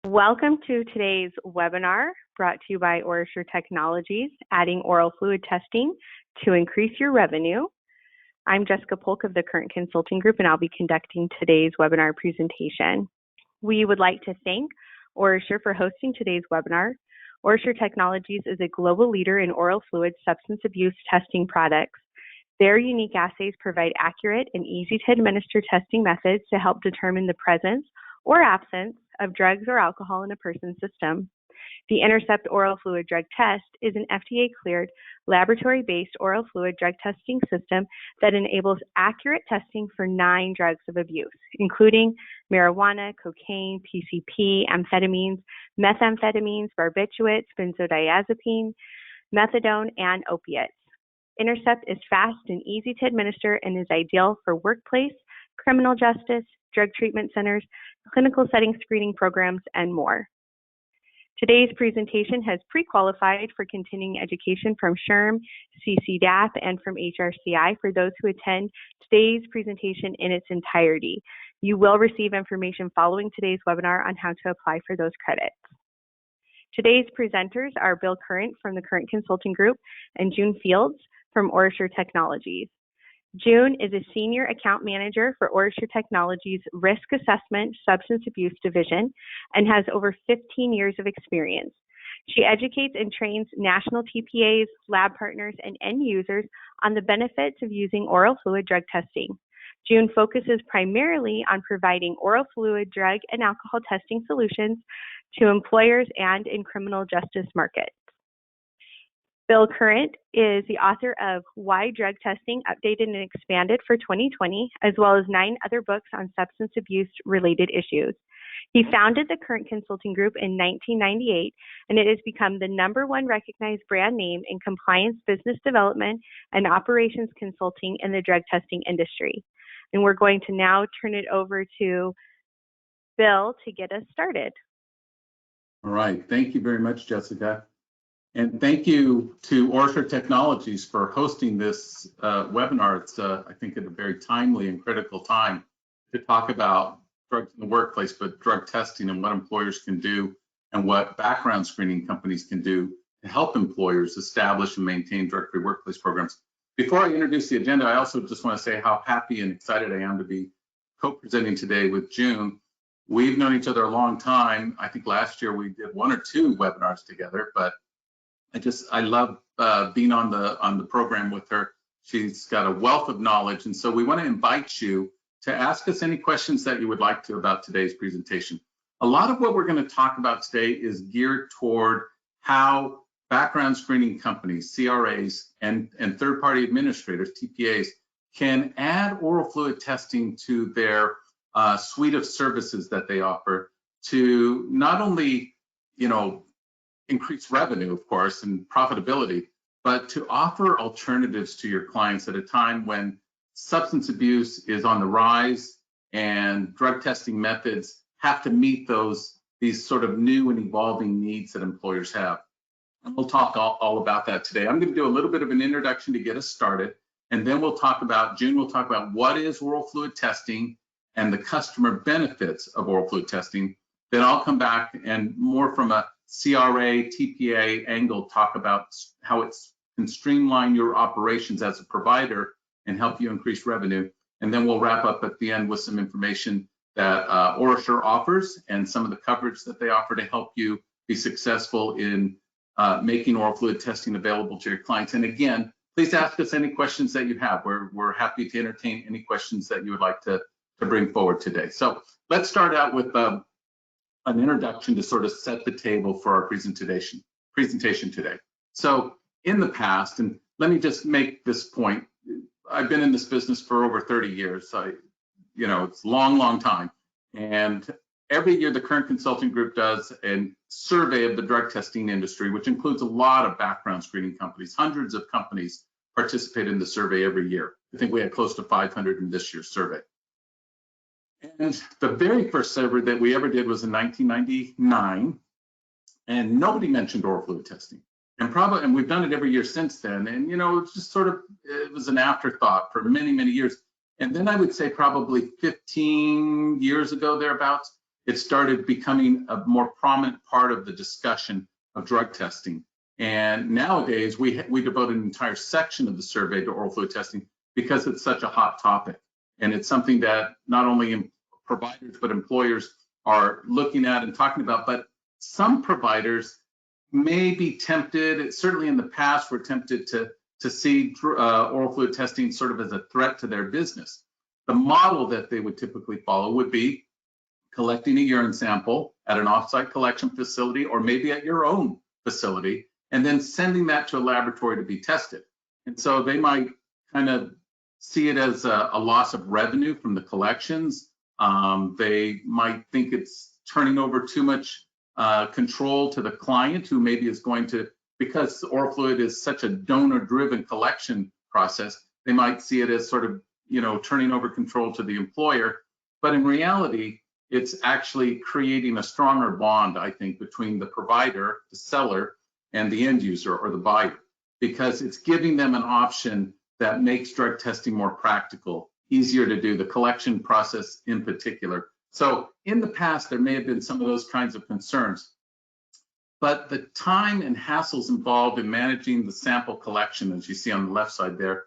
Welcome to today's webinar brought to you by OraSure Technologies, adding oral fluid testing to increase your revenue. I'm Jessica Polk of the Current Consulting Group, and I'll be conducting today's webinar presentation. We would like to thank OraSure for hosting today's webinar. OraSure Technologies is a global leader in oral fluid substance abuse testing products. Their unique assays provide accurate and easy to administer testing methods to help determine the presence or absence of drugs or alcohol in a person's system. The Intercept Oral Fluid Drug Test is an FDA-cleared, laboratory-based oral fluid drug testing system that enables accurate testing for 9 drugs of abuse, including marijuana, cocaine, PCP, amphetamines, methamphetamines, barbiturates, benzodiazepine, methadone, and opiates. Intercept is fast and easy to administer and is ideal for workplace, criminal justice, drug treatment centers, clinical setting screening programs, and more. Today's presentation has pre-qualified for continuing education from SHRM, CCDAP, and from HRCI for those who attend today's presentation in its entirety. You will receive information following today's webinar on how to apply for those credits. Today's presenters are Bill Current from the Current Consulting Group and June Fields from OraSure Technologies. June is a Senior Account Manager for OraSure Technologies' Risk Assessment Substance Abuse Division and has over 15 years of experience. She educates and trains national TPAs, lab partners, and end users on the benefits of using oral fluid drug testing. June focuses primarily on providing oral fluid drug and alcohol testing solutions to employers and in criminal justice markets. Bill Current is the author of Why Drug Testing Updated and Expanded for 2020, as well as 9 other books on substance abuse-related issues. He founded the Current Consulting Group in 1998, and it has become the #1 recognized brand name in compliance business development and operations consulting in the drug testing industry. And we're going to now turn it over to Bill to get us started. All right, thank you very much, Jessica. And thank you to OraSure Technologies for hosting this webinar. It's, I think, at a very timely and critical time to talk about drugs in the workplace, but drug testing and what employers can do and what background screening companies can do to help employers establish and maintain drug-free workplace programs. Before I introduce the agenda, I also just want to say how happy and excited I am to be co-presenting today with June. We've known each other a long time. I think last year we did 1 or 2 webinars together, but I love being on the program with her. She's got a wealth of knowledge, and so we want to invite you to ask us any questions that you would like to about today's presentation. A lot of what we're going to talk about today is geared toward how background screening companies, CRAs, and third-party administrators, TPAs, can add oral fluid testing to their suite of services that they offer to not only, increase revenue, of course, and profitability, but to offer alternatives to your clients at a time when substance abuse is on the rise and drug testing methods have to meet these sort of new and evolving needs that employers have. And we'll talk all about that today. I'm going to do a little bit of an introduction to get us started, and then June will talk about what is oral fluid testing and the customer benefits of oral fluid testing. Then I'll come back and more from a CRA, TPA angle, talk about how it can streamline your operations as a provider and help you increase revenue. And then we'll wrap up at the end with some information that OraSure offers and some of the coverage that they offer to help you be successful in making oral fluid testing available to your clients. And again, please ask us any questions that you have. We're happy to entertain any questions that you would like to bring forward today. So let's start out with an introduction to sort of set the table for our presentation today. So in the past, and let me just make this point, I've been in this business for over 30 years. It's a long time. And every year the Current Consulting Group does a survey of the drug testing industry, which includes a lot of background screening companies. Hundreds of companies participate in the survey every year. I think we had close to 500 in this year's survey. And the very first survey that we ever did was in 1999, and nobody mentioned oral fluid testing. And we've done it every year since then. And it's just it was an afterthought for many years. And then I would say probably 15 years ago, thereabouts, it started becoming a more prominent part of the discussion of drug testing. And nowadays, we devote an entire section of the survey to oral fluid testing because it's such a hot topic. And it's something that not only providers, but employers are looking at and talking about. But some providers may be tempted, certainly in the past, were tempted to see oral fluid testing sort of as a threat to their business. The model that they would typically follow would be collecting a urine sample at an offsite collection facility or maybe at your own facility, and then sending that to a laboratory to be tested. And so they might kind of see it as a loss of revenue from the collections. They might think it's turning over too much control to the client, who maybe is going to, because oral fluid is such a donor-driven collection process, they might see it as sort of, turning over control to the employer. But in reality, it's actually creating a stronger bond, I think, between the provider, the seller, and the end user or the buyer, because it's giving them an option that makes drug testing more practical, easier to do, the collection process in particular. So in the past, there may have been some of those kinds of concerns, but the time and hassles involved in managing the sample collection, as you see on the left side there,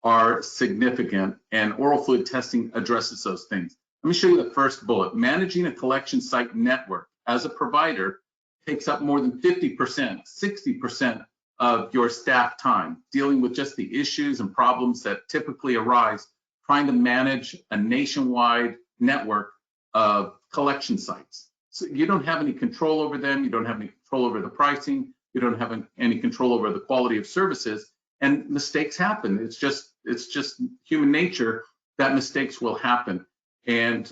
are significant, and oral fluid testing addresses those things. Let me show you the first bullet. Managing a collection site network as a provider takes up more than 50%, 60% of your staff time, dealing with just the issues and problems that typically arise trying to manage a nationwide network of collection sites. So you don't have any control over them, you don't have any control over the pricing, you don't have any control over the quality of services, and mistakes happen. It's just human nature that mistakes will happen. And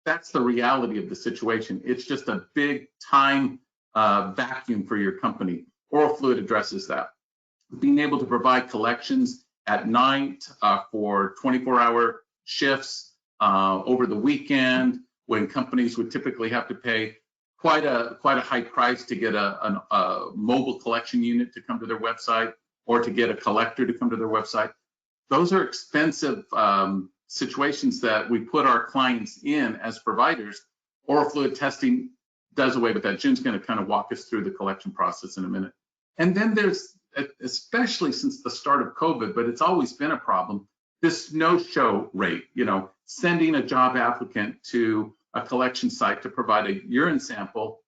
that's the reality of the situation. It's just a big time vacuum for your company. Oral fluid addresses that. Being able to provide collections at night for 24-hour shifts, over the weekend, when companies would typically have to pay quite a high price to get a mobile collection unit to come to their website, or to get a collector to come to their website. Those are expensive situations that we put our clients in as providers. Oral fluid testing does away with that. Jim's going to kind of walk us through the collection process in a minute. And then there's, especially since the start of COVID, but it's always been a problem, this no-show rate, sending a job applicant to a collection site to provide a urine sample,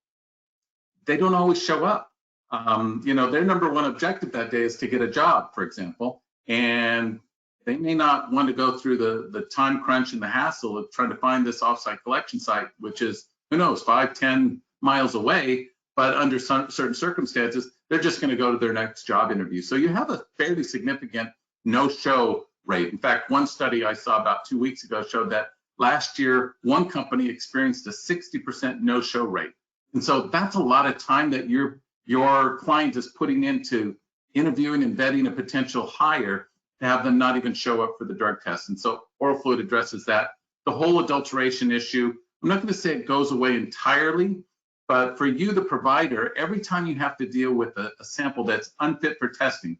they don't always show up. Their number one objective that day is to get a job, for example, and they may not want to go through the time crunch and the hassle of trying to find this offsite collection site, which is, who knows, 5-10 miles away, but under certain circumstances, they're just going to go to their next job interview. So you have a fairly significant no-show rate. In fact, one study I saw about 2 weeks ago showed that last year, one company experienced a 60% no-show rate. And so that's a lot of time that your client is putting into interviewing and vetting a potential hire to have them not even show up for the drug test. And so oral fluid addresses that. The whole adulteration issue, I'm not going to say it goes away entirely, but for you, the provider, every time you have to deal with a sample that's unfit for testing,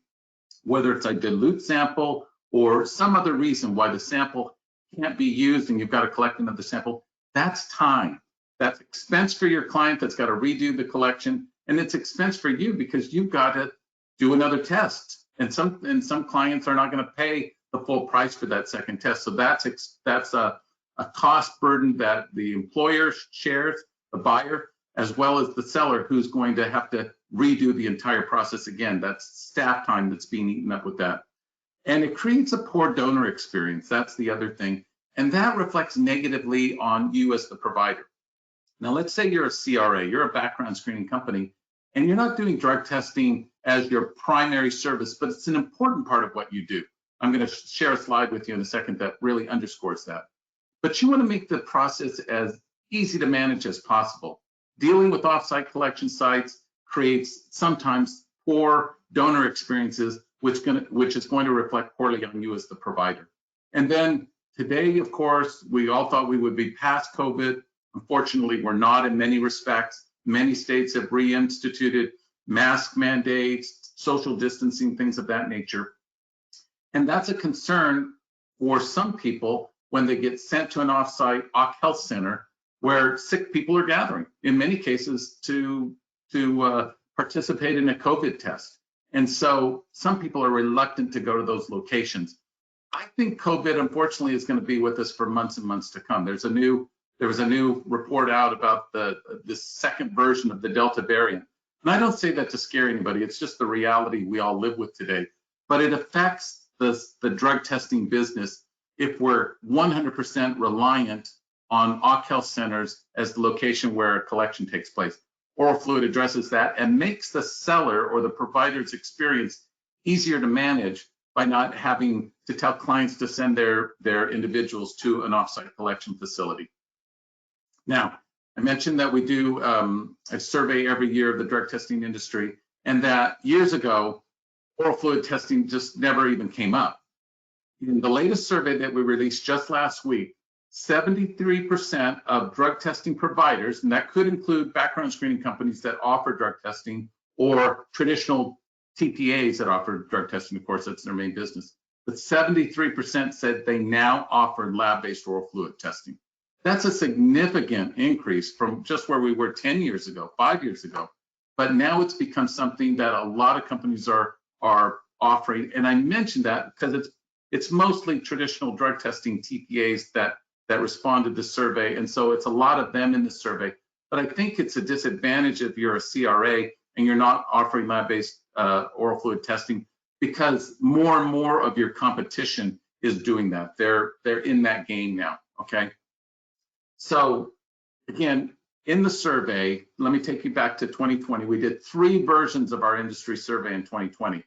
whether it's a dilute sample or some other reason why the sample can't be used and you've got to collect another sample, that's time. That's expense for your client that's got to redo the collection, and it's expense for you because you've got to do another test. And some clients are not going to pay the full price for that second test. So that's a cost burden that the employer shares, the buyer, as well as the seller, who's going to have to redo the entire process again. That's staff time that's being eaten up with that. And it creates a poor donor experience. That's the other thing. And that reflects negatively on you as the provider. Now, let's say you're a CRA, you're a background screening company, and you're not doing drug testing as your primary service, but it's an important part of what you do. I'm going to share a slide with you in a second that really underscores that. But you want to make the process as easy to manage as possible. Dealing with offsite collection sites creates sometimes poor donor experiences, which is going to reflect poorly on you as the provider. And then today, of course, we all thought we would be past COVID. Unfortunately, we're not in many respects. Many states have reinstituted mask mandates, social distancing, things of that nature. And that's a concern for some people when they get sent to an offsite health center where sick people are gathering, in many cases to participate in a COVID test. And so some people are reluctant to go to those locations. I think COVID, unfortunately, is going to be with us for months and months to come. There was a new report out about the second version of the Delta variant. And I don't say that to scare anybody. It's just the reality we all live with today. But it affects the drug testing business if we're 100% reliant on Auke Health Centers as the location where a collection takes place. Oral Fluid addresses that and makes the seller or the provider's experience easier to manage by not having to tell clients to send their individuals to an offsite collection facility. Now, I mentioned that we do a survey every year of the drug testing industry, and that years ago, oral fluid testing just never even came up. In the latest survey that we released just last week, 73% of drug testing providers, and that could include background screening companies that offer drug testing or traditional TPAs that offer drug testing, of course, that's their main business. But 73% said they now offer lab-based oral fluid testing. That's a significant increase from just where we were 10 years ago, 5 years ago. But now it's become something that a lot of companies are offering. And I mentioned that because it's mostly traditional drug testing TPAs that respond to the survey. And so it's a lot of them in the survey. But I think it's a disadvantage if you're a CRA and you're not offering lab-based oral fluid testing, because more and more of your competition is doing that. They're in that game now, okay? So again, in the survey, let me take you back to 2020. We did 3 versions of our industry survey in 2020.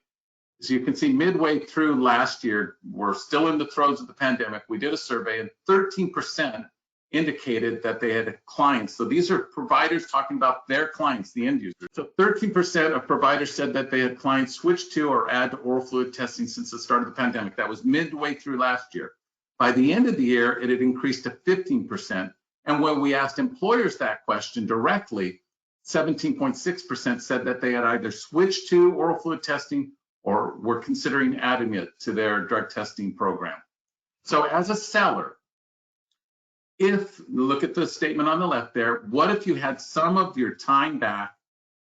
So you can see midway through last year, we're still in the throes of the pandemic. We did a survey and 13% indicated that they had clients. So these are providers talking about their clients, the end users. So 13% of providers said that they had clients switch to or add to oral fluid testing since the start of the pandemic. That was midway through last year. By the end of the year, it had increased to 15%. And when we asked employers that question directly, 17.6% said that they had either switched to oral fluid testing or were considering adding it to their drug testing program. So as a seller, look at the statement on the left there, what if you had some of your time back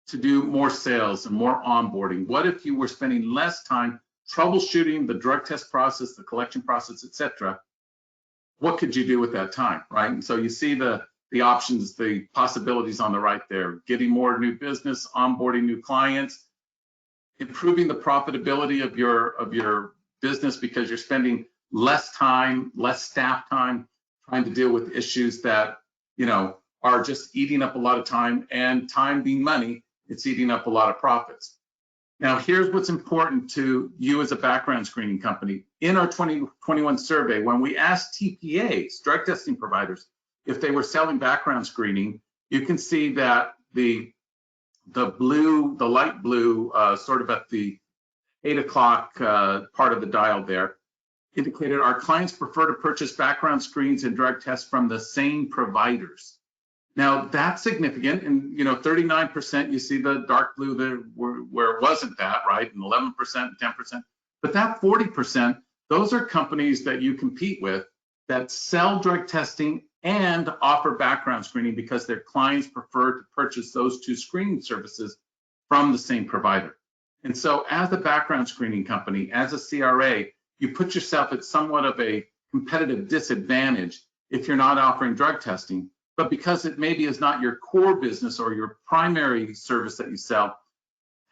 to do more sales and more onboarding? What if you were spending less time troubleshooting the drug test process, the collection process, et cetera? What could you do with that time, right? And so you see the options, the possibilities on the right there, getting more new business, onboarding new clients, improving the profitability of your business because you're spending less time, less staff time trying to deal with issues that, are just eating up a lot of time, and time being money, it's eating up a lot of profits. Now, here's what's important to you as a background screening company. In our 2021 survey, when we asked TPAs, drug testing providers, if they were selling background screening, you can see that the light blue, sort of at the 8 o'clock part of the dial there, indicated our clients prefer to purchase background screens and drug tests from the same providers. Now that's significant, and 39%, you see the dark blue there where it wasn't that, right? And 11%, 10%, but that 40%, those are companies that you compete with that sell drug testing and offer background screening because their clients prefer to purchase those 2 screening services from the same provider. And so as a background screening company, as a CRA, you put yourself at somewhat of a competitive disadvantage if you're not offering drug testing. But because it maybe is not your core business or your primary service that you sell,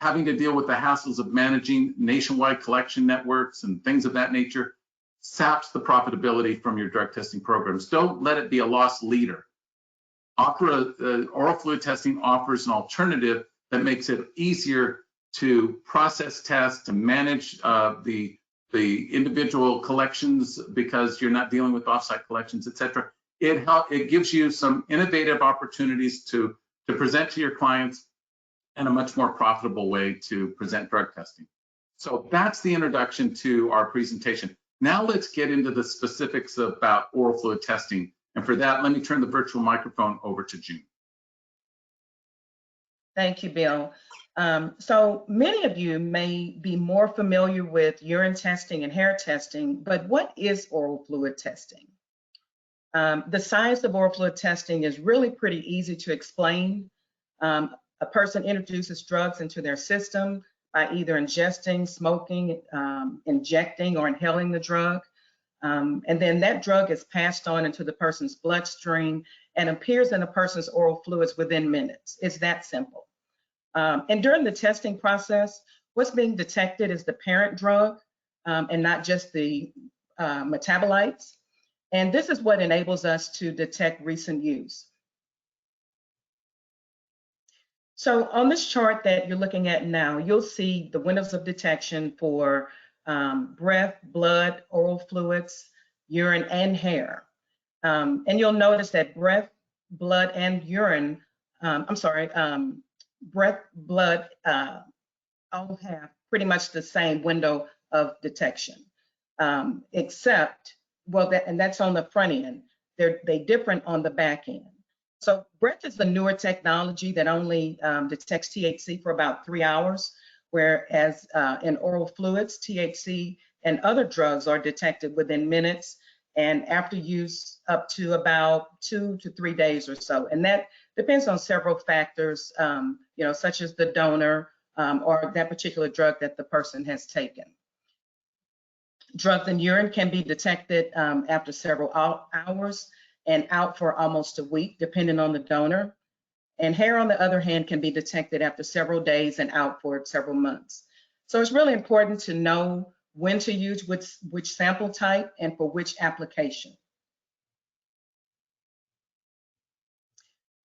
having to deal with the hassles of managing nationwide collection networks and things of that nature saps the profitability from your drug testing programs. Don't let it be a loss leader. Oral fluid testing offers an alternative that makes it easier to process tests, to manage the individual collections because you're not dealing with offsite collections, et cetera. It gives you some innovative opportunities to present to your clients and a much more profitable way to present drug testing. So that's the introduction to our presentation. Now let's get into the specifics about oral fluid testing. And for that, let me turn the virtual microphone over to June. Thank you, Bill. So many of you may be more familiar with urine testing and hair testing, but what is oral fluid testing? The science of oral fluid testing is really pretty easy to explain. A person introduces drugs into their system by either ingesting, smoking, injecting, or inhaling the drug. And then that drug is passed on into the person's bloodstream and appears in a person's oral fluids within minutes. It's that simple. And during the testing process, what's being detected is the parent drug and not just the metabolites. And this is what enables us to detect recent use. So on this chart that you're looking at now, you'll see the windows of detection for breath, blood, oral fluids, urine, and hair. And you'll notice that breath, blood, and urine, breath, blood, all have pretty much the same window of detection, except, well, and that's on the front end. They different on the back end. So breath is the newer technology that only detects THC for about 3 hours, whereas in oral fluids, THC and other drugs are detected within minutes and after use up to about 2 to 3 days or so. And that depends on several factors, such as the donor or that particular drug that the person has taken. Drugs in urine can be detected after several hours and out for almost a week, depending on the donor. And hair, on the other hand, can be detected after several days and out for several months. So it's really important to know when to use which sample type and for which application.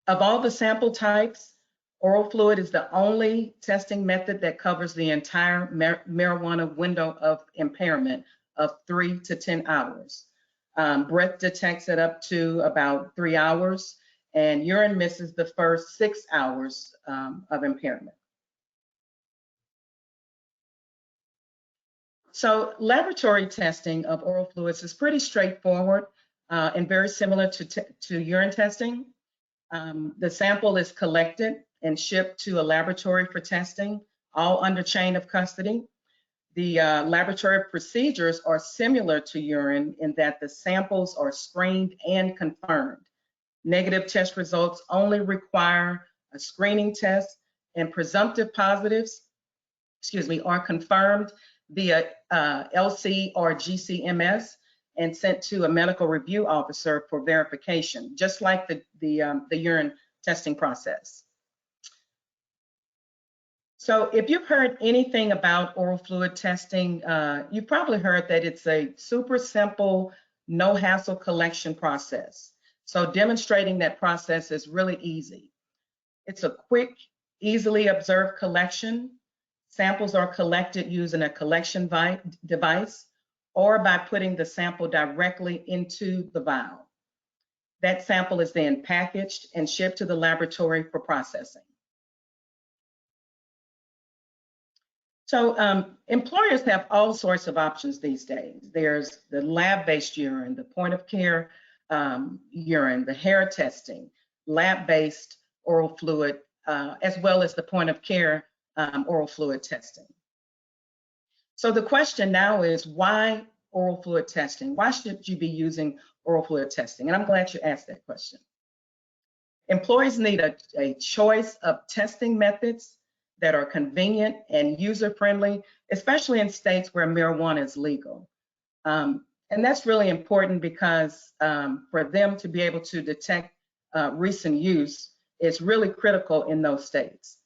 Of all the sample types, oral fluid is the only testing method that covers the entire marijuana window of impairment of 3 to 10 hours. Breath detects it up to about 3 hours, and urine misses the first 6 hours of impairment. So laboratory testing of oral fluids is pretty straightforward and very similar to urine testing. The sample is collected and shipped to a laboratory for testing, all under chain of custody. The laboratory procedures are similar to urine in that the samples are screened and confirmed. Negative test results only require a screening test, and presumptive positives, are confirmed via LC or GCMS and sent to a medical review officer for verification, just like the urine testing process. So if you've heard anything about oral fluid testing, you've probably heard that it's a super simple, no hassle collection process. So demonstrating that process is really easy. It's a quick, easily observed collection. Samples are collected using a collection device or by putting the sample directly into the vial. That sample is then packaged and shipped to the laboratory for processing. So employers have all sorts of options these days. There's the lab-based urine, the point of care urine, the hair testing, lab-based oral fluid, as well as the point of care oral fluid testing. So the question now is, why oral fluid testing? Why should you be using oral fluid testing? And I'm glad you asked that question. Employees need a choice of testing methods that are convenient and user-friendly, especially in states where marijuana is legal. And that's really important because for them to be able to detect recent use is really critical in those states.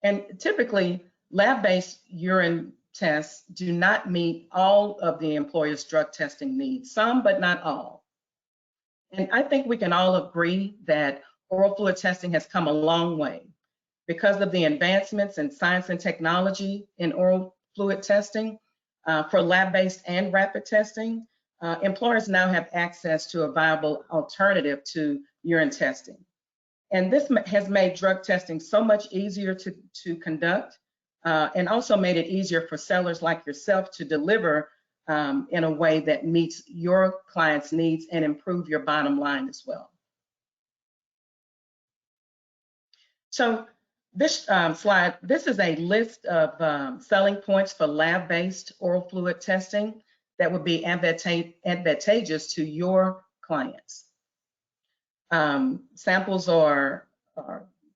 And typically, lab-based urine tests do not meet all of the employer's drug testing needs, some but not all. And I think we can all agree that oral fluid testing has come a long way. Because of the advancements in science and technology in oral fluid testing, for lab-based and rapid testing, employers now have access to a viable alternative to urine testing. And this has made drug testing so much easier to conduct and also made it easier for sellers like yourself to deliver in a way that meets your clients' needs and improve your bottom line as well. So this slide, this is a list of selling points for lab-based oral fluid testing that would be advantageous to your clients. Samples are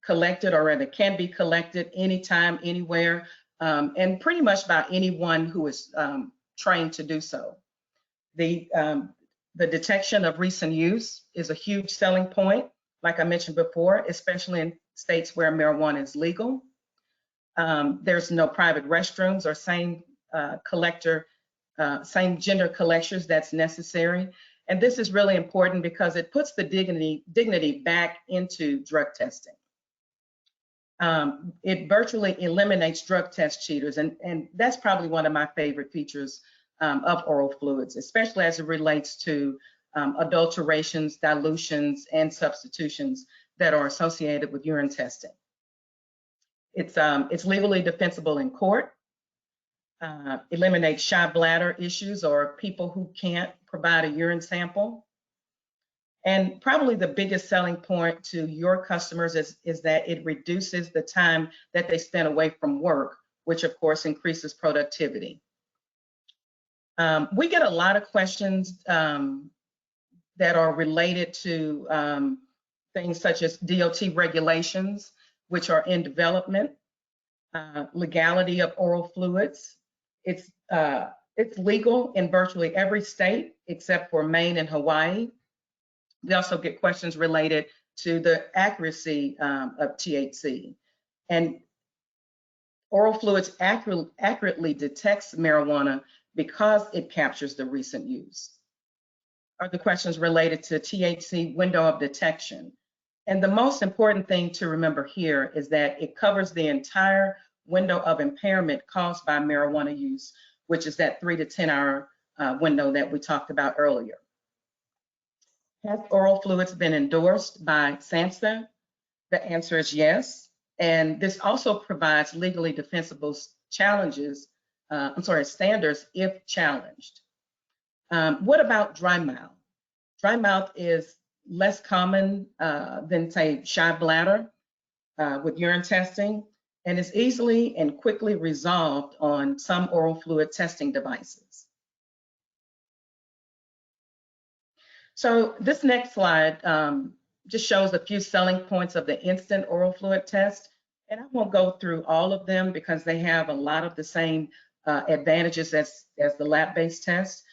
collected, or rather can be collected anytime, anywhere, and pretty much by anyone who is trained to do so. The detection of recent use is a huge selling point, like I mentioned before, especially in states where marijuana is legal. There's no private restrooms or same gender collectors that's necessary. And this is really important because it puts the dignity back into drug testing. It virtually eliminates drug test cheaters, and that's probably one of my favorite features of oral fluids, especially as it relates to adulterations, dilutions, and substitutions that are associated with urine testing. It's legally defensible in court, eliminates shy bladder issues or people who can't provide a urine sample. And probably the biggest selling point to your customers is that it reduces the time that they spend away from work, which of course increases productivity. We get a lot of questions that are related to things such as DOT regulations, which are in development, legality of oral fluids. It's legal in virtually every state except for Maine and Hawaii. We also get questions related to the accuracy of THC. And oral fluids accurately detects marijuana because it captures the recent use. Are the questions related to THC window of detection? And the most important thing to remember here is that it covers the entire window of impairment caused by marijuana use, which is that 3 to 10 hour window that we talked about earlier. Has oral fluids been endorsed by SAMHSA? The answer is yes. And this also provides legally defensible standards if challenged. What about dry mouth? Dry mouth is less common than, say, shy bladder with urine testing, and is easily and quickly resolved on some oral fluid testing devices. So this next slide just shows a few selling points of the instant oral fluid test. And I won't go through all of them because they have a lot of the same advantages as the lab-based test,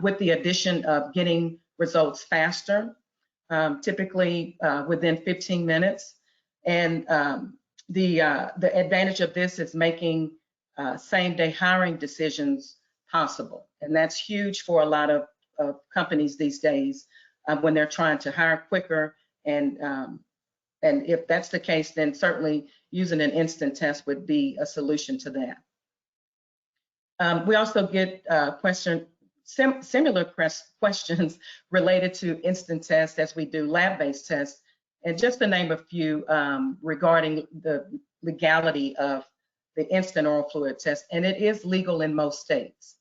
with the addition of getting results faster, typically within 15 minutes. And the advantage of this is making same-day hiring decisions possible. And that's huge for a lot of companies these days when they're trying to hire quicker. And if that's the case, then certainly using an instant test would be a solution to that. We also get similar questions related to instant tests as we do lab-based tests. And just to name a few regarding the legality of the instant oral fluid test, and it is legal in most states.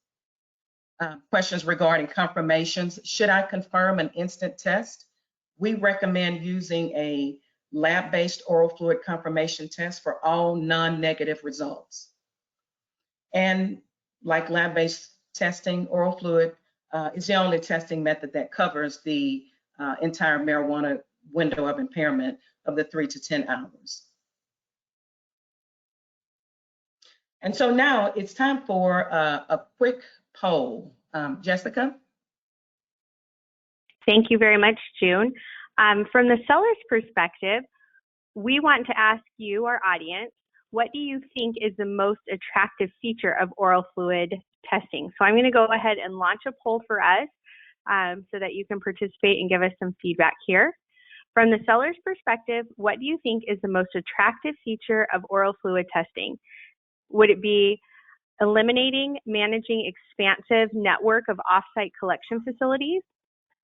Questions regarding confirmations. Should I confirm an instant test? We recommend using a lab-based oral fluid confirmation test for all non-negative results. And like lab-based testing, oral fluid is the only testing method that covers the entire marijuana window of impairment of the 3 to 10 hours. And so now it's time for a quick poll. Jessica? Thank you very much, June. From the seller's perspective, we want to ask you, our audience, what do you think is the most attractive feature of oral fluid testing? So I'm going to go ahead and launch a poll for us so that you can participate and give us some feedback here. From the seller's perspective, what do you think is the most attractive feature of oral fluid testing? Would it be eliminating managing expansive network of off-site collection facilities,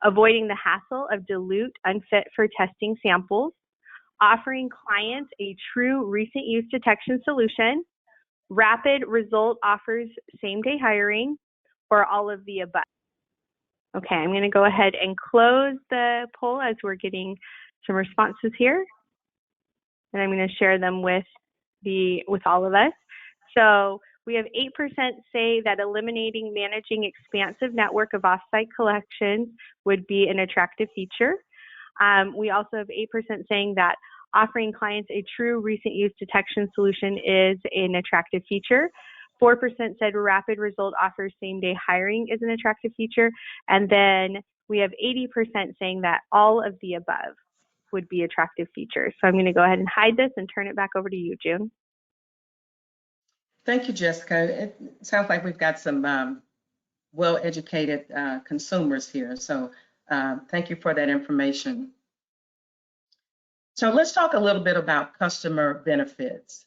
avoiding the hassle of dilute, unfit for testing samples, offering clients a true recent use detection solution, rapid result offers same-day hiring, or all of the above? Okay, I'm going to go ahead and close the poll as we're getting some responses here, and I'm going to share them with all of us. So We have 8% say that eliminating managing expansive network of offsite collections would be an attractive feature. We also have 8% saying that offering clients a true recent use detection solution is an attractive feature. 4% said rapid result offers same-day hiring is an attractive feature. And then we have 80% saying that all of the above would be attractive features. So I'm going to go ahead and hide this and turn it back over to you, June. Thank you, Jessica. It sounds like we've got some well-educated consumers here. So thank you for that information. So let's talk a little bit about customer benefits.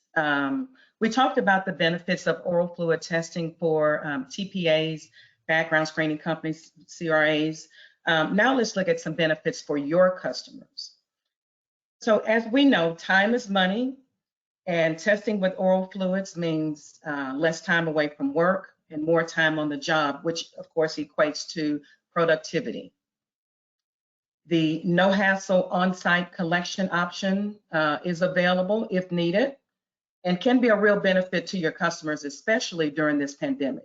We talked about the benefits of oral fluid testing for TPAs, background screening companies, CRAs. Now let's look at some benefits for your customers. So as we know, time is money, and testing with oral fluids means less time away from work and more time on the job, which of course equates to productivity. The no hassle on-site collection option is available if needed and can be a real benefit to your customers, especially during this pandemic.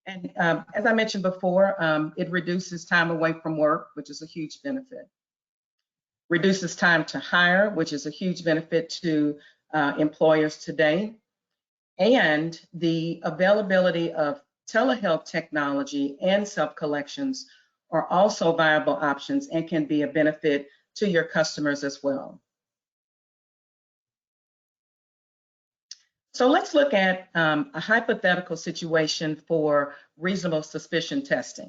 And as I mentioned before, it reduces time away from work, which is a huge benefit. Reduces time to hire, which is a huge benefit to employers today. And the availability of telehealth technology and self-collections are also viable options and can be a benefit to your customers as well. So let's look at a hypothetical situation for reasonable suspicion testing.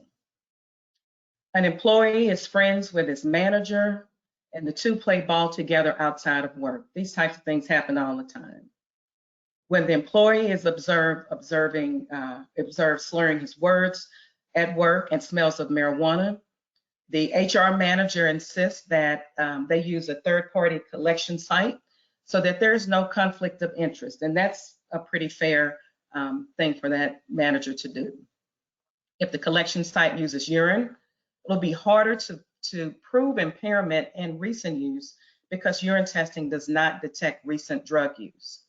An employee is friends with his manager, and the two play ball together outside of work. These types of things happen all the time. When the employee is observed slurring his words at work and smells of marijuana, the HR manager insists that they use a third-party collection site so that there's no conflict of interest. And that's a pretty fair thing for that manager to do. If the collection site uses urine, it'll be harder to prove impairment and recent use because urine testing does not detect recent drug use.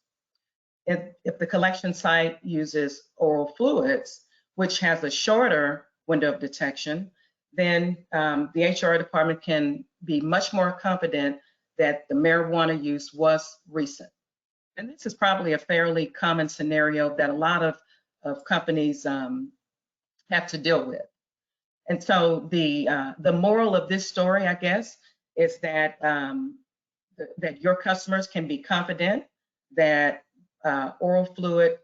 If the collection site uses oral fluids, which has a shorter window of detection, then the HR department can be much more confident that the marijuana use was recent. And this is probably a fairly common scenario that a lot of companies have to deal with. And so the moral of this story, I guess, is that that your customers can be confident that oral fluid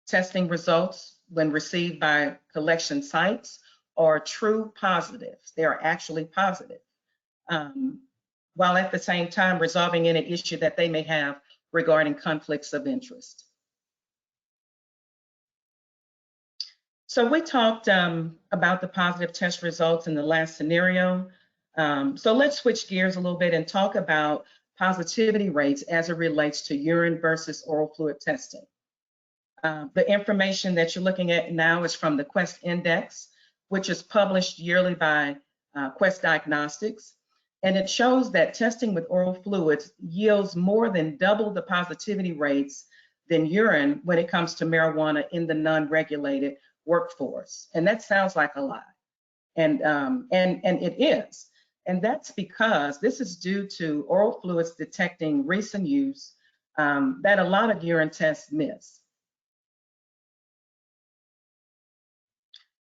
testing results, when received by collection sites, are true positives. They are actually positive, while at the same time resolving any issue that they may have regarding conflicts of interest. So we talked about the positive test results in the last scenario. So let's switch gears a little bit and talk about positivity rates as it relates to urine versus oral fluid testing. The information that you're looking at now is from the Quest Index, which is published yearly by Quest Diagnostics. And it shows that testing with oral fluids yields more than double the positivity rates than urine when it comes to marijuana in the non-regulated workforce. And that sounds like a lot. And it is. And that's because this is due to oral fluids detecting recent use that a lot of urine tests miss.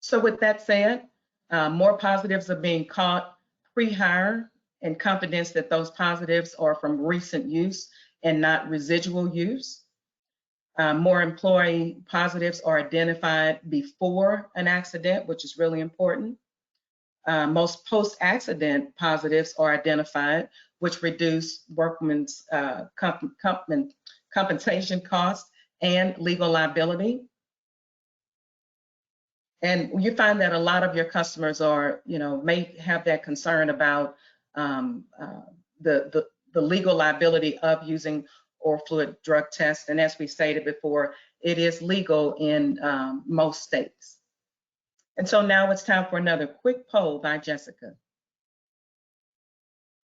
So with that said, more positives are being caught pre-hire, and confidence that those positives are from recent use and not residual use. More employee positives are identified before an accident, which is really important. Most post-accident positives are identified, which reduce workmen's compensation costs and legal liability. And you find that a lot of your customers are, may have that concern about the legal liability of using oral fluid drug tests. And as we stated before, it is legal in most states. And so now it's time for another quick poll by Jessica.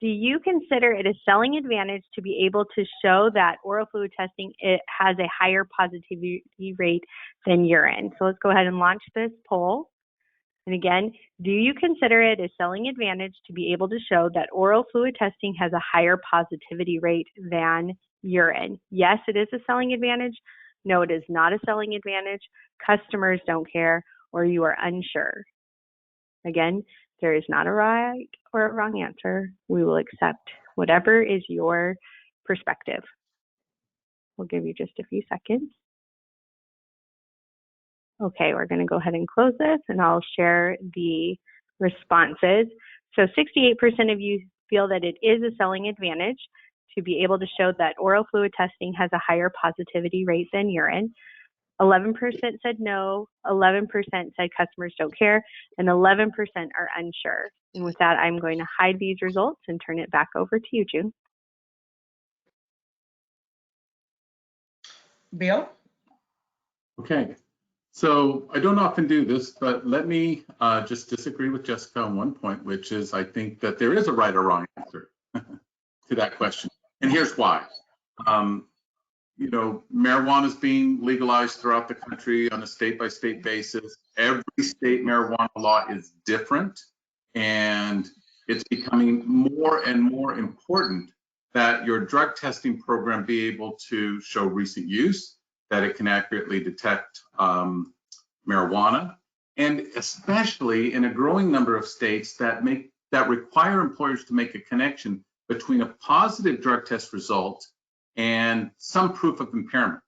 Do you consider it a selling advantage to be able to show that oral fluid testing it has a higher positivity rate than urine? So let's go ahead and launch this poll. And again, do you consider it a selling advantage to be able to show that oral fluid testing has a higher positivity rate than urine? Yes, it is a selling advantage. No, it is not a selling advantage. Customers don't care, or you are unsure. Again, there is not a right or a wrong answer. We will accept whatever is your perspective. We'll give you just a few seconds. Okay, we're going to go ahead and close this, and I'll share the responses. So 68% of you feel that it is a selling advantage to be able to show that oral fluid testing has a higher positivity rate than urine. 11% said no, 11% said customers don't care, and 11% are unsure. And with that, I'm going to hide these results and turn it back over to you, June. Bill? Okay, so I don't often do this, but let me just disagree with Jessica on one point, which is I think that there is a right or wrong answer to that question. And here's why. You know, marijuana is being legalized throughout the country on a state-by-state basis. Every state marijuana law is different, and it's becoming more and more important that your drug testing program be able to show recent use, that it can accurately detect marijuana, and especially in a growing number of states that require employers to make a connection between a positive drug test result and some proof of impairment.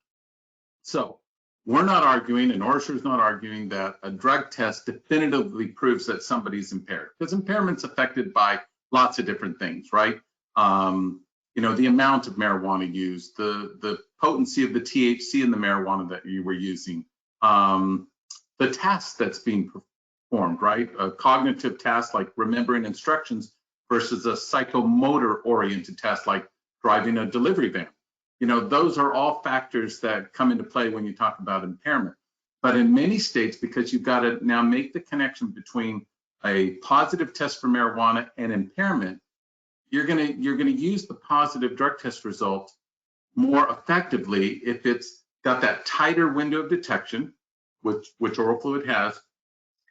So we're not arguing, and OraSure's not arguing, that a drug test definitively proves that somebody's impaired, because impairment's affected by lots of different things, right? You know, the amount of marijuana used, the potency of the THC in the marijuana that you were using, the task that's being performed, right? A cognitive task like remembering instructions versus a psychomotor oriented task like driving a delivery van. You know, those are all factors that come into play when you talk about impairment. But in many states, because you've got to now make the connection between a positive test for marijuana and impairment, you're gonna use the positive drug test result more effectively if it's got that tighter window of detection, which oral fluid has,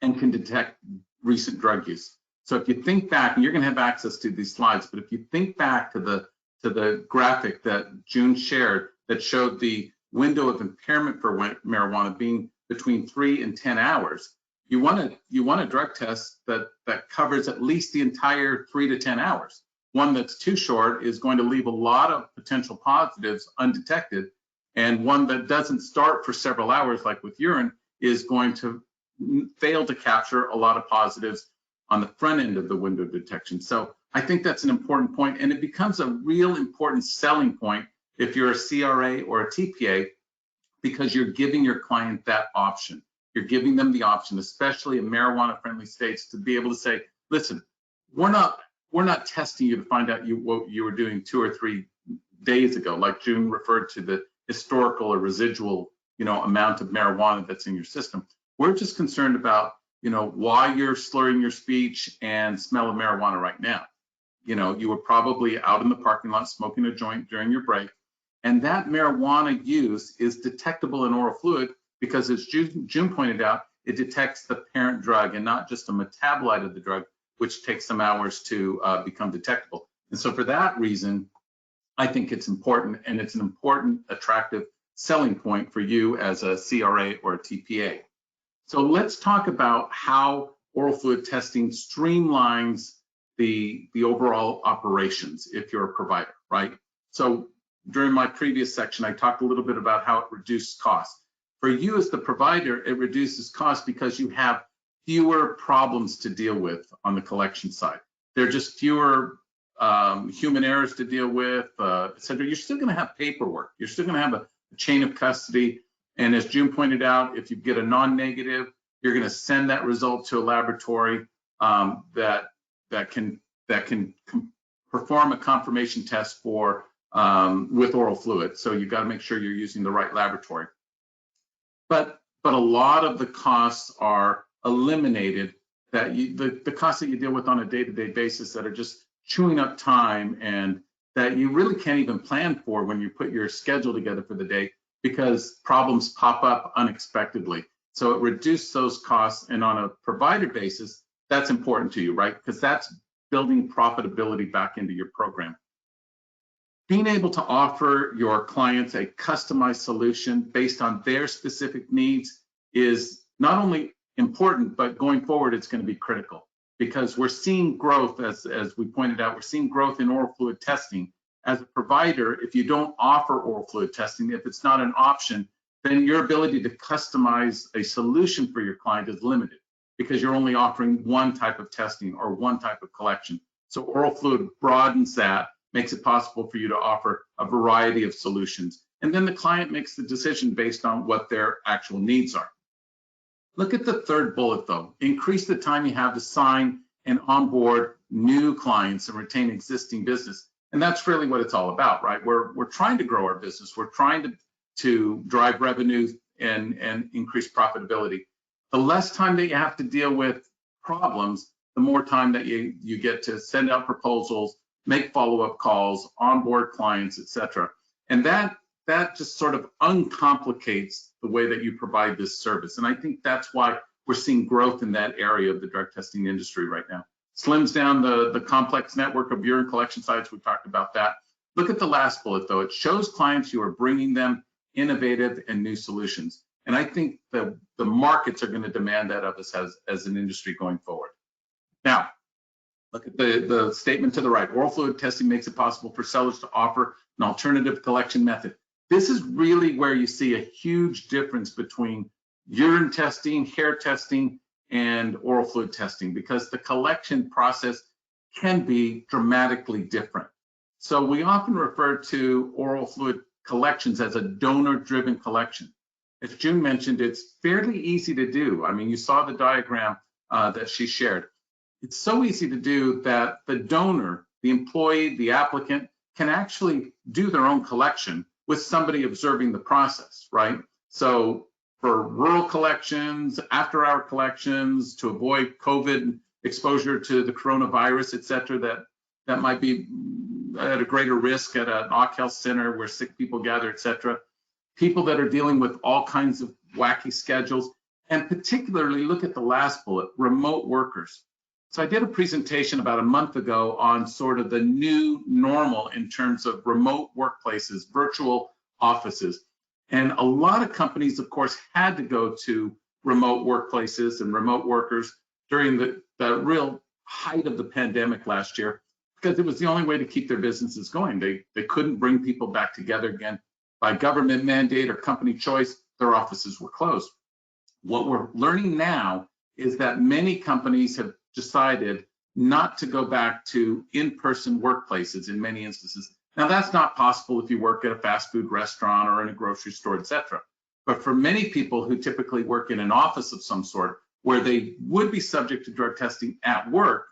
and can detect recent drug use. So if you think back, and you're gonna have access to these slides, but if you think back to the graphic that June shared that showed the window of impairment for marijuana being between 3 and 10 hours, you want a drug test that covers at least the entire 3 to 10 hours. One that's too short is going to leave a lot of potential positives undetected, and one that doesn't start for several hours, like with urine, is going to fail to capture a lot of positives on the front end of the window of detection. So I think that's an important point, and it becomes a real important selling point if you're a CRA or a TPA, because you're giving your client that option. You're giving them the option, especially in marijuana-friendly states, to be able to say, listen, we're not testing you to find out what you were doing 2 or 3 days ago, like June referred to the historical or residual, amount of marijuana that's in your system. We're just concerned about, why you're slurring your speech and smell of marijuana right now. You were probably out in the parking lot smoking a joint during your break, and that marijuana use is detectable in oral fluid because, as June pointed out, it detects the parent drug and not just a metabolite of the drug, which takes some hours to become detectable. And so for that reason, I think it's important, and it's an important, attractive selling point for you as a CRA or a TPA. So let's talk about how oral fluid testing streamlines the overall operations if you're a provider, right? So during my previous section, I talked a little bit about how it reduces costs. For you as the provider, it reduces costs because you have fewer problems to deal with on the collection side. There are just fewer human errors to deal with, et cetera. You're still going to have paperwork. You're still going to have a chain of custody. And as June pointed out, if you get a non-negative, you're going to send that result to a laboratory that can perform a confirmation test for with oral fluid. So you've got to make sure you're using the right laboratory. But a lot of the costs are eliminated, that the costs that you deal with on a day-to-day basis that are just chewing up time and that you really can't even plan for when you put your schedule together for the day, because problems pop up unexpectedly. So it reduces those costs, and on a provider basis, that's important to you, right? Because that's building profitability back into your program. Being able to offer your clients a customized solution based on their specific needs is not only important, but going forward, it's going to be critical, because we're seeing growth, as we pointed out, we're seeing growth in oral fluid testing. As a provider, if you don't offer oral fluid testing, if it's not an option, then your ability to customize a solution for your client is limited, because you're only offering one type of testing or one type of collection. So oral fluid broadens that, makes it possible for you to offer a variety of solutions. And then the client makes the decision based on what their actual needs are. Look at the third bullet though. Increase the time you have to sign and onboard new clients and retain existing business. And that's really what it's all about, right? We're trying to grow our business. We're trying to drive revenue and increase profitability. The less time that you have to deal with problems, the more time that you get to send out proposals, make follow-up calls, onboard clients, etc. And that just sort of uncomplicates the way that you provide this service. And I think that's why we're seeing growth in that area of the drug testing industry right now. Slims down the complex network of urine collection sites. We talked about that. Look at the last bullet though. It shows clients you are bringing them innovative and new solutions. And I think the markets are going to demand that of us as an industry going forward. Now, look at the statement to the right. Oral fluid testing makes it possible for sellers to offer an alternative collection method. This is really where you see a huge difference between urine testing, hair testing, and oral fluid testing, because the collection process can be dramatically different. So we often refer to oral fluid collections as a donor-driven collection. As June mentioned, it's fairly easy to do. I mean, you saw the diagram that she shared. It's so easy to do that the donor, the employee, the applicant can actually do their own collection with somebody observing the process, right? So for rural collections, after-hour collections, to avoid COVID exposure to the coronavirus, et cetera, that might be at a greater risk at an OC health center where sick people gather, et cetera. People that are dealing with all kinds of wacky schedules, and particularly look at the last bullet, remote workers. So I did a presentation about a month ago on sort of the new normal in terms of remote workplaces, virtual offices. And a lot of companies, of course, had to go to remote workplaces and remote workers during the real height of the pandemic last year, because it was the only way to keep their businesses going. They couldn't bring people back together again. By government mandate or company choice, their offices were closed. What we're learning now is that many companies have decided not to go back to in-person workplaces in many instances. Now, that's not possible if you work at a fast food restaurant or in a grocery store, et cetera. But for many people who typically work in an office of some sort, where they would be subject to drug testing at work,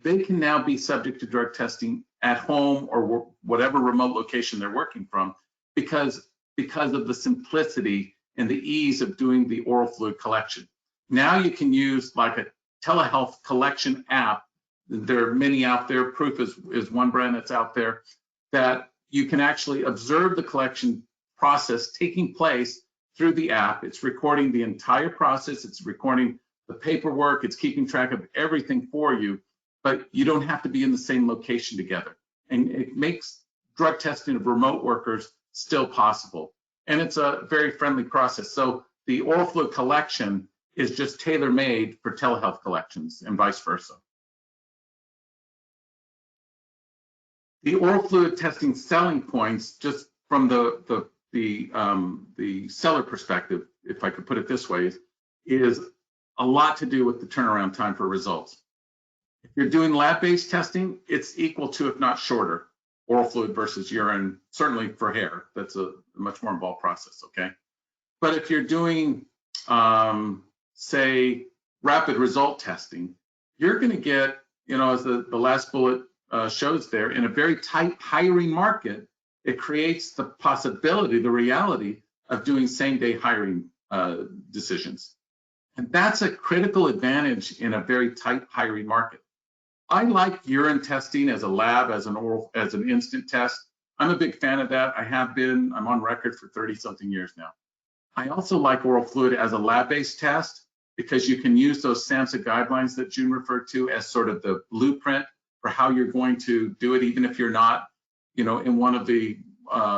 they can now be subject to drug testing at home or whatever remote location they're working from, because of the simplicity and the ease of doing the oral fluid collection. Now you can use like a telehealth collection app. There are many out there. Proof is one brand that's out there, that you can actually observe the collection process taking place through the app. It's recording the entire process. It's recording the paperwork. It's keeping track of everything for you, but you don't have to be in the same location together. And it makes drug testing of remote workers still possible. And it's a very friendly process. So the oral fluid collection is just tailor-made for telehealth collections and vice versa. The oral fluid testing selling points, just from the seller perspective, if I could put it this way, is a lot to do with the turnaround time for results. If you're doing lab-based testing, it's equal to, if not shorter, oral fluid versus urine, certainly for hair. That's a much more involved process, okay? But if you're doing, say, rapid result testing, you're gonna get, as the last bullet shows there, in a very tight hiring market, it creates the possibility, the reality of doing same-day hiring decisions. And that's a critical advantage in a very tight hiring market. I like urine testing as a lab, as an instant test. I'm a big fan of that. I have been. I'm on record for 30-something years now. I also like oral fluid as a lab-based test because you can use those SAMHSA guidelines that June referred to as sort of the blueprint for how you're going to do it, even if you're not, in one of the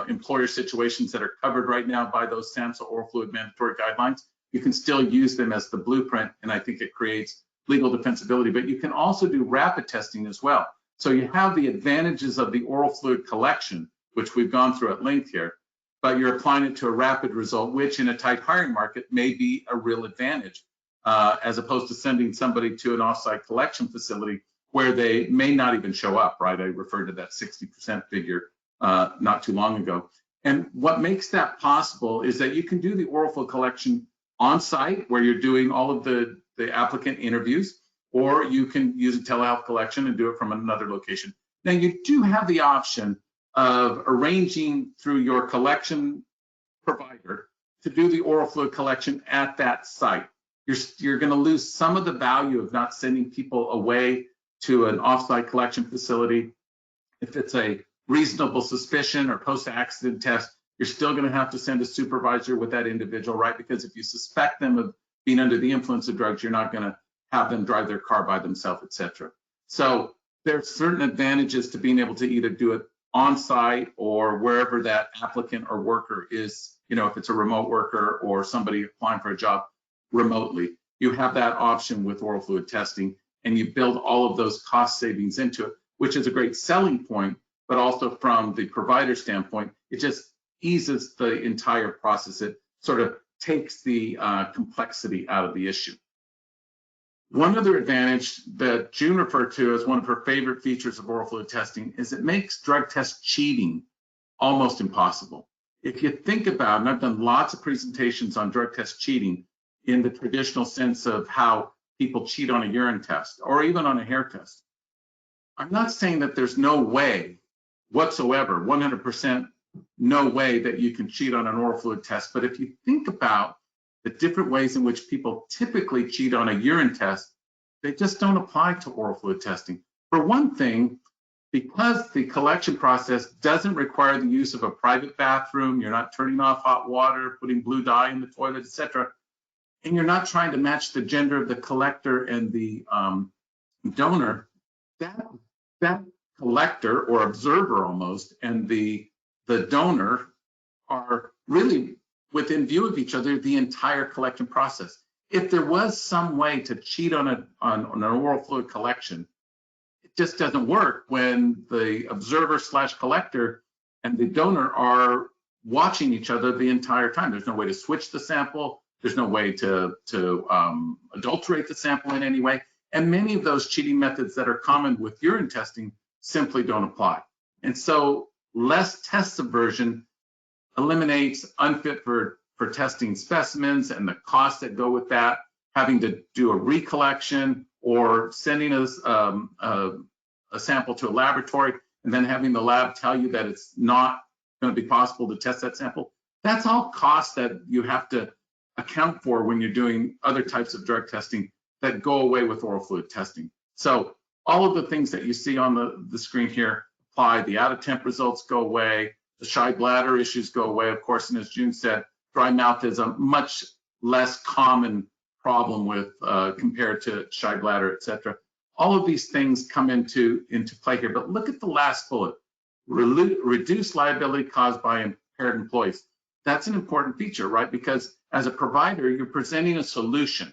employer situations that are covered right now by those SAMHSA oral fluid mandatory guidelines. You can still use them as the blueprint, and I think it creates legal defensibility. But you can also do rapid testing as well. So you have the advantages of the oral fluid collection, which we've gone through at length here, but you're applying it to a rapid result, which in a tight hiring market may be a real advantage, as opposed to sending somebody to an offsite collection facility where they may not even show up, right? I referred to that 60% figure not too long ago. And what makes that possible is that you can do the oral fluid collection on site where you're doing all of the applicant interviews, or you can use a telehealth collection and do it from another location. Now you do have the option of arranging through your collection provider to do the oral fluid collection at that site. You're going to lose some of the value of not sending people away to an offsite collection facility. If it's a reasonable suspicion or post-accident test, you're still going to have to send a supervisor with that individual, right? Because if you suspect them of being under the influence of drugs, you're not going to have them drive their car by themselves, et cetera. So there's certain advantages to being able to either do it on site or wherever that applicant or worker is, if it's a remote worker or somebody applying for a job remotely. You have that option with oral fluid testing, and you build all of those cost savings into it, which is a great selling point, but also from the provider standpoint, it just eases the entire process. It sort of takes the complexity out of the issue. One other advantage that June referred to as one of her favorite features of oral fluid testing is it makes drug test cheating almost impossible. If you think about it, and I've done lots of presentations on drug test cheating in the traditional sense of how people cheat on a urine test or even on a hair test. I'm not saying that there's no way whatsoever, 100% no way that you can cheat on an oral fluid test. But if you think about the different ways in which people typically cheat on a urine test, they just don't apply to oral fluid testing. For one thing, because the collection process doesn't require the use of a private bathroom, you're not turning off hot water, putting blue dye in the toilet, etc., and you're not trying to match the gender of the collector and the donor, that collector or observer almost and the donor are really within view of each other the entire collection process. If there was some way to cheat on an oral fluid collection, it just doesn't work when the observer / collector and the donor are watching each other the entire time. There's no way to switch the sample. There's no way to adulterate the sample in any way. And many of those cheating methods that are common with urine testing simply don't apply. And so less test subversion eliminates unfit for testing specimens and the costs that go with that, having to do a recollection or sending us a sample to a laboratory and then having the lab tell you that it's not going to be possible to test that sample. That's all costs that you have to account for when you're doing other types of drug testing that go away with oral fluid testing. So all of the things that you see on the screen here apply. The out-of-temp results go away. The shy bladder issues go away, of course, and as June said, dry mouth is a much less common problem with compared to shy bladder, et cetera. All of these things come into play here, but look at the last bullet. Reduce liability caused by impaired employees. That's an important feature, right? Because as a provider, you're presenting a solution.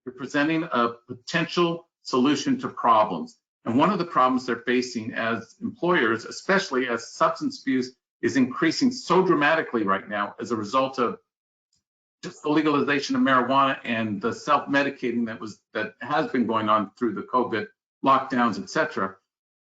You're presenting a potential solution to problems. And one of the problems they're facing as employers, especially as substance abuse is increasing so dramatically right now as a result of just the legalization of marijuana and the self-medicating that has been going on through the COVID lockdowns, et cetera.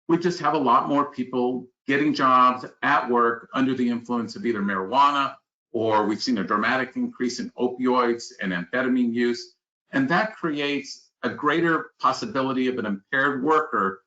We just have a lot more people getting jobs at work under the influence of either marijuana, or we've seen a dramatic increase in opioids and amphetamine use. And that creates a greater possibility of an impaired worker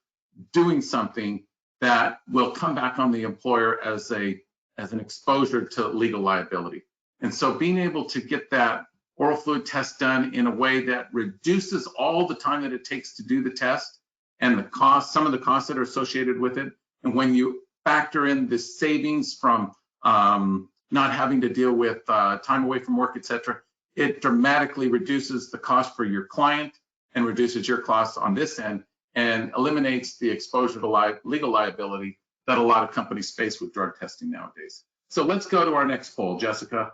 doing something that will come back on the employer as an exposure to legal liability. And so being able to get that oral fluid test done in a way that reduces all the time that it takes to do the test and the cost, some of the costs that are associated with it. And when you factor in the savings from not having to deal with time away from work, et cetera, it dramatically reduces the cost for your client and reduces your costs on this end and eliminates the exposure to legal liability that a lot of companies face with drug testing nowadays. So let's go to our next poll, Jessica.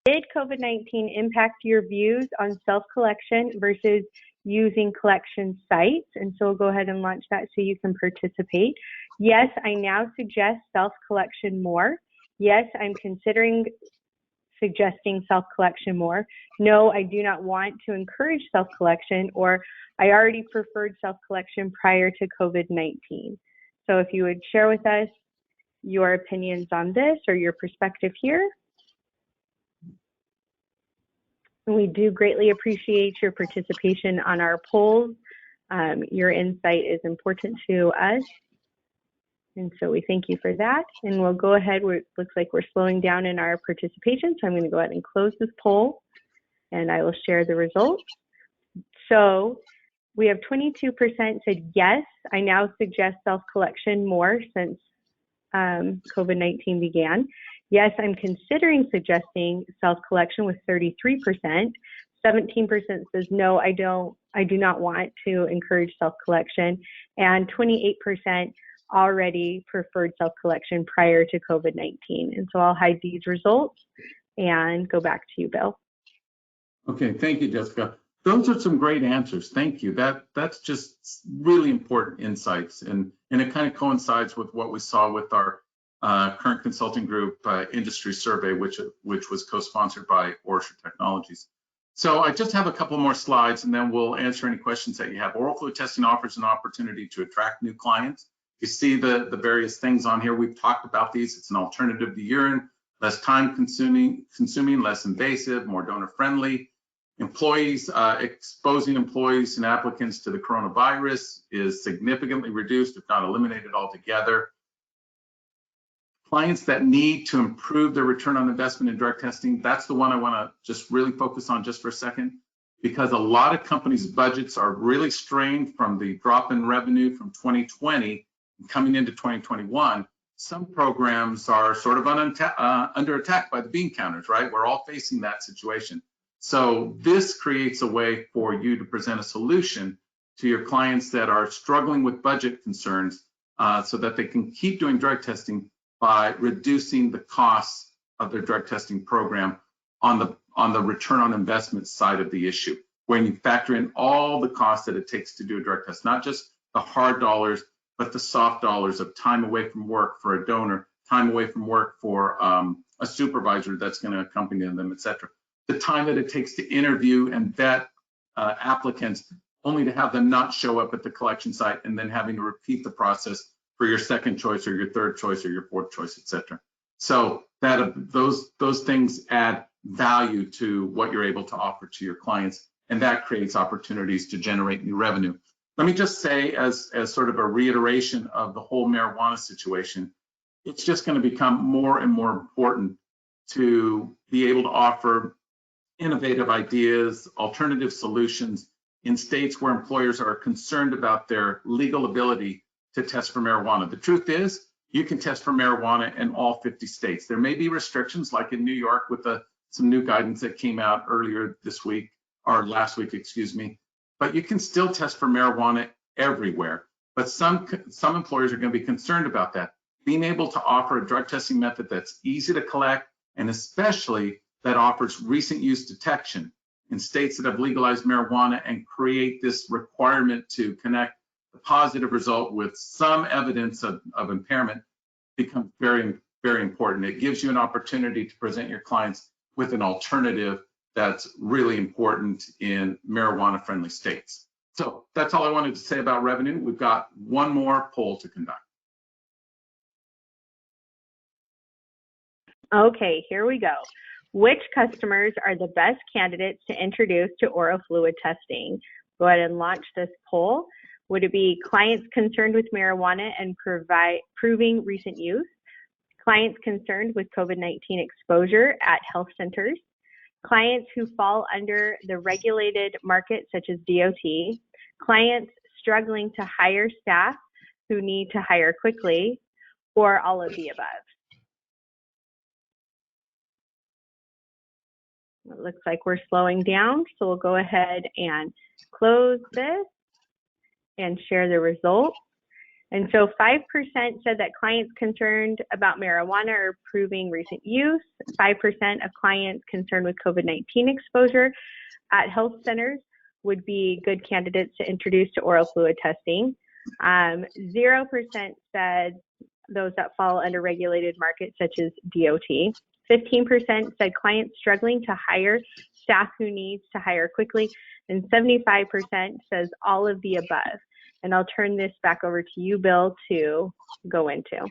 Did COVID-19 impact your views on self-collection versus using collection sites? And so we'll go ahead and launch that so you can participate. Yes, I now suggest self-collection more. Yes, I'm considering suggesting self-collection more. No, I do not want to encourage self-collection, or I already preferred self-collection prior to COVID-19. So if you would share with us your opinions on this or your perspective here. And we do greatly appreciate your participation on our polls. Your insight is important to us. And so we thank you for that. And we'll go ahead, it looks like we're slowing down in our participation. So I'm going to go ahead and close this poll and I will share the results. So we have 22% said yes, I now suggest self-collection more since COVID-19 began. Yes, I'm considering suggesting self-collection with 33%. 17% says no, I do not want to encourage self-collection. And 28% already preferred self-collection prior to COVID-19. And so I'll hide these results and go back to you, Bill. Okay, thank you, Jessica. Those are some great answers. Thank you. That's just really important insights, and it kind of coincides with what we saw with our current consulting group industry survey, which was co-sponsored by OraSure Technologies. So I just have a couple more slides, and then we'll answer any questions that you have. Oral fluid testing offers an opportunity to attract new clients. You see the various things on here. We've talked about these. It's an alternative to urine, less time consuming, less invasive, more donor friendly. Employees, exposing employees and applicants to the coronavirus is significantly reduced, if not eliminated altogether. Clients that need to improve their return on investment in drug testing, that's the one I want to just really focus on just for a second, because a lot of companies' budgets are really strained from the drop in revenue from 2020 coming into 2021. Some programs are sort of under attack by the bean counters, right? We're all facing that situation. So this creates a way for you to present a solution to your clients that are struggling with budget concerns so that they can keep doing drug testing by reducing the costs of their drug testing program on the return on investment side of the issue, when you factor in all the costs that it takes to do a drug test, not just the hard dollars, but the soft dollars of time away from work for a donor, time away from work for a supervisor that's going to accompany them, et cetera. The time that it takes to interview and vet applicants, only to have them not show up at the collection site and then having to repeat the process for your second choice or your third choice or your fourth choice, et cetera. So that those things add value to what you're able to offer to your clients, and that creates opportunities to generate new revenue. Let me just say, as sort of a reiteration of the whole marijuana situation, it's just going to become more and more important to be able to offer innovative ideas, alternative solutions in states where employers are concerned about their legal ability to test for marijuana. The truth is, you can test for marijuana in all 50 states. There may be restrictions, like in New York with some new guidance that came out earlier this week, or last week, excuse me, but you can still test for marijuana everywhere. But some employers are going to be concerned about that. Being able to offer a drug testing method that's easy to collect, and especially that offers recent use detection in states that have legalized marijuana and create this requirement to connect the positive result with some evidence of impairment becomes very, very important. It gives you an opportunity to present your clients with an alternative that's really important in marijuana-friendly states. So that's all I wanted to say about revenue. We've got one more poll to conduct. Okay, here we go. Which customers are the best candidates to introduce to oral fluid testing? Go ahead and launch this poll. Would it be clients concerned with marijuana and proving recent use? Clients concerned with COVID-19 exposure at health centers? clients who fall under the regulated market such as DOT, clients struggling to hire staff who need to hire quickly, or all of the above. It looks like we're slowing down, so we'll go ahead and close this and share the results. And so 5% said that clients concerned about marijuana are proving recent use. 5% of clients concerned with COVID-19 exposure at health centers would be good candidates to introduce to oral fluid testing. 0% said those that fall under regulated markets such as DOT. 15% said clients struggling to hire staff who needs to hire quickly. And 75% says all of the above. And I'll turn this back over to you, Bill, to go into.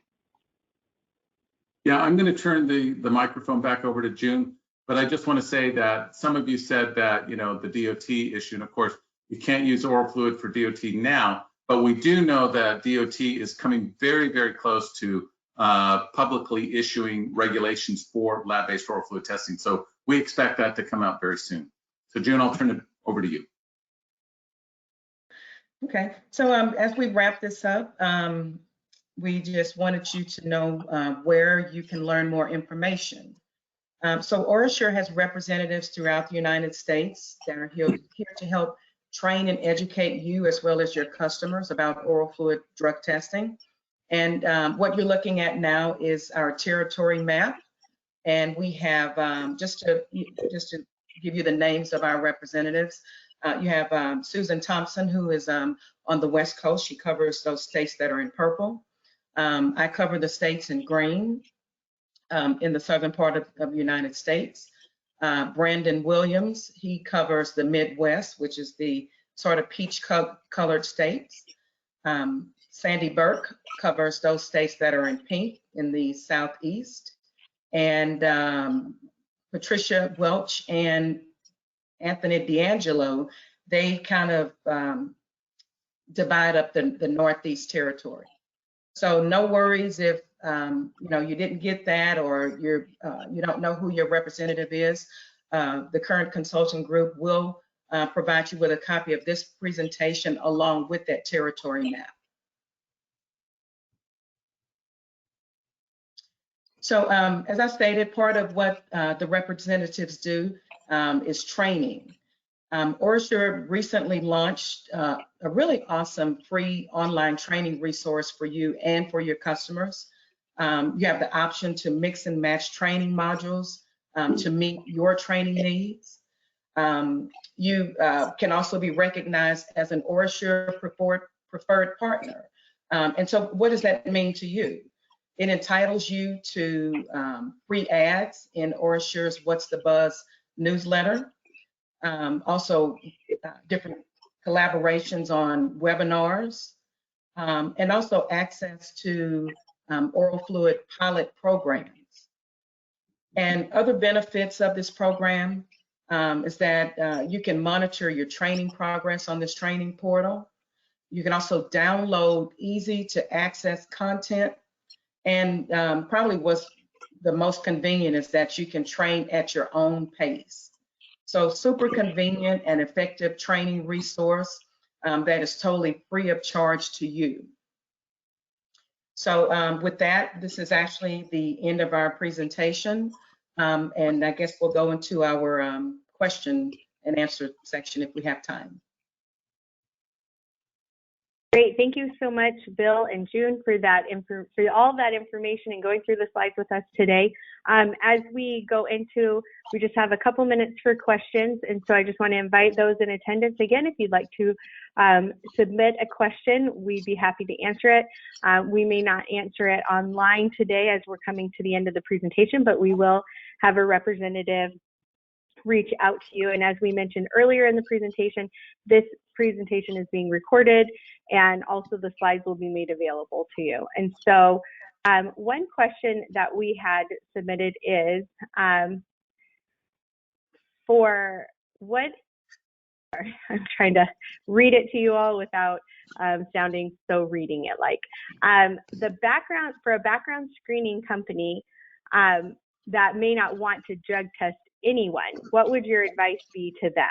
Yeah, I'm going to turn the microphone back over to June, but I just want to say that some of you said that, the DOT issue, and of course, you can't use oral fluid for DOT now, but we do know that DOT is coming very, very close to publicly issuing regulations for lab-based oral fluid testing. So we expect that to come out very soon. So June, I'll turn it over to you. Okay, so as we wrap this up, we just wanted you to know where you can learn more information. So OraSure has representatives throughout the United States that are here to help train and educate you as well as your customers about oral fluid drug testing. And what you're looking at now is our territory map. And we have, just to give you the names of our representatives, you have Susan Thompson, who is on the West Coast. She covers those states that are in purple. I cover the states in green in the southern part of the United States. Brandon Williams, he covers the Midwest, which is the sort of peach colored states. Sandy Burke covers those states that are in pink in the Southeast. And Patricia Welch and Anthony D'Angelo, they kind of divide up the Northeast territory. So no worries if you didn't get that, or you don't know who your representative is. The current consulting group will provide you with a copy of this presentation along with that territory map. So as I stated, part of what the representatives do is training. OraSure recently launched a really awesome free online training resource for you and for your customers. You have the option to mix and match training modules to meet your training needs. You can also be recognized as an OraSure preferred partner. And so what does that mean to you? It entitles you to free ads in OraSure's What's the Buzz newsletter. Also different collaborations on webinars, and also access to oral fluid pilot programs. And other benefits of this program is that you can monitor your training progress on this training portal. You can also download easy to access content. And probably what's the most convenient is that you can train at your own pace. So super convenient and effective training resource that is totally free of charge to you. So with that, this is actually the end of our presentation. And I guess we'll go into our question and answer section if we have time. Great, thank you so much, Bill and June, for that for all that information and going through the slides with us today. As we go into, we just have a couple minutes for questions, and so I just want to invite those in attendance again. If you'd like to submit a question, we'd be happy to answer it. We may not answer it online today as we're coming to the end of the presentation, but we will have a representative reach out to you. And as we mentioned earlier in the presentation, this presentation is being recorded, and also the slides will be made available to you. And so one question that we had submitted is for what, I'm trying to read it to you all without sounding so reading it like. The background, for a background screening company that may not want to drug test anyone, what would your advice be to them?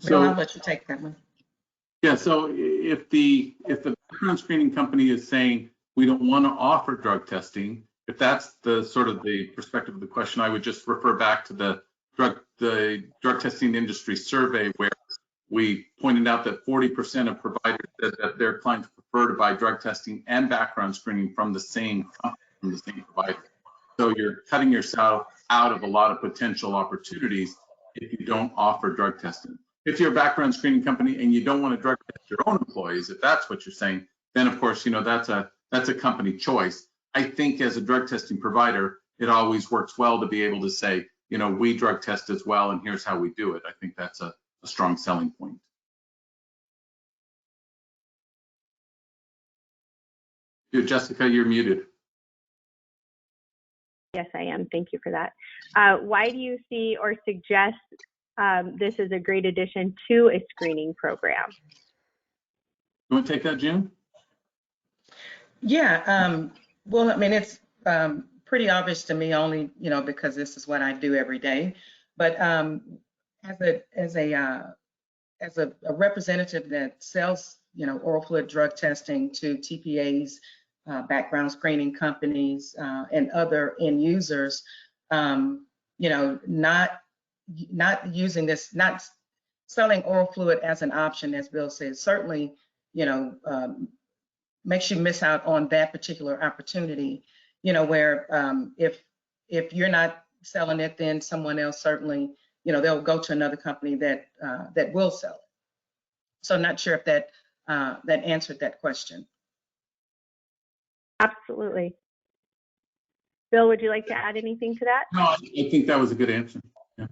Bill, I'll So, let you take that one. yeah, so if the background screening company is saying we don't want to offer drug testing, if that's the sort of the perspective of the question, I would just refer back to the drug testing industry survey, where we pointed out that 40% of providers said that their clients prefer to buy drug testing and background screening from the same company, from the same provider. So you're cutting yourself out of a lot of potential opportunities if you don't offer drug testing. If you're a background screening company and you don't want to drug test your own employees, if that's what you're saying, then of course, that's a company choice. I think as a drug testing provider, it always works well to be able to say, we drug test as well, and here's how we do it. I think that's a strong selling point. Jessica, you're muted. Yes, I am. Thank you for that. Why do you see or suggest this is a great addition to a screening program? You want to take that, June? Yeah, well, I mean, it's pretty obvious to me only, because this is what I do every day. But as a representative that sells, oral fluid drug testing to TPAs, background screening companies, and other end users, not using this, not selling oral fluid as an option, as Bill says, certainly, makes you miss out on that particular opportunity, where if you're not selling it, then someone else certainly, they'll go to another company that will sell it. So I'm not sure if that answered that question. Absolutely. Bill, would you like to add anything to that? No, I think that was a good answer. Yeah.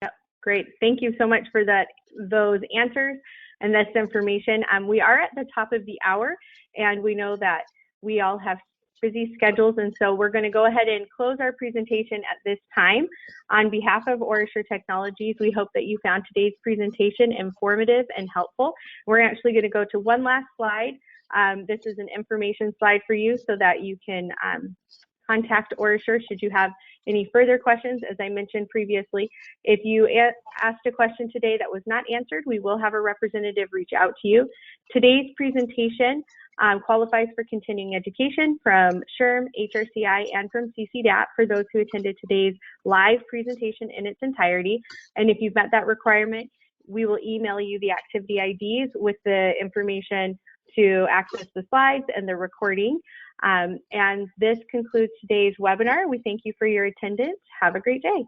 Yep, great. Thank you so much for those answers and this information. We are at the top of the hour, and we know that we all have busy schedules, and so we're going to go ahead and close our presentation at this time. On behalf of OraSure Technologies, we hope that you found today's presentation informative and helpful. We're actually going to go to one last slide. This is an information slide for you so that you can contact OraSure should you have any further questions. As I mentioned previously, if you asked a question today that was not answered, we will have a representative reach out to you. Today's presentation qualifies for continuing education from SHRM, HRCI, and from CCDAP for those who attended today's live presentation in its entirety. And if you've met that requirement, we will email you the activity IDs with the information to access the slides and the recording. And this concludes today's webinar. We thank you for your attendance. Have a great day.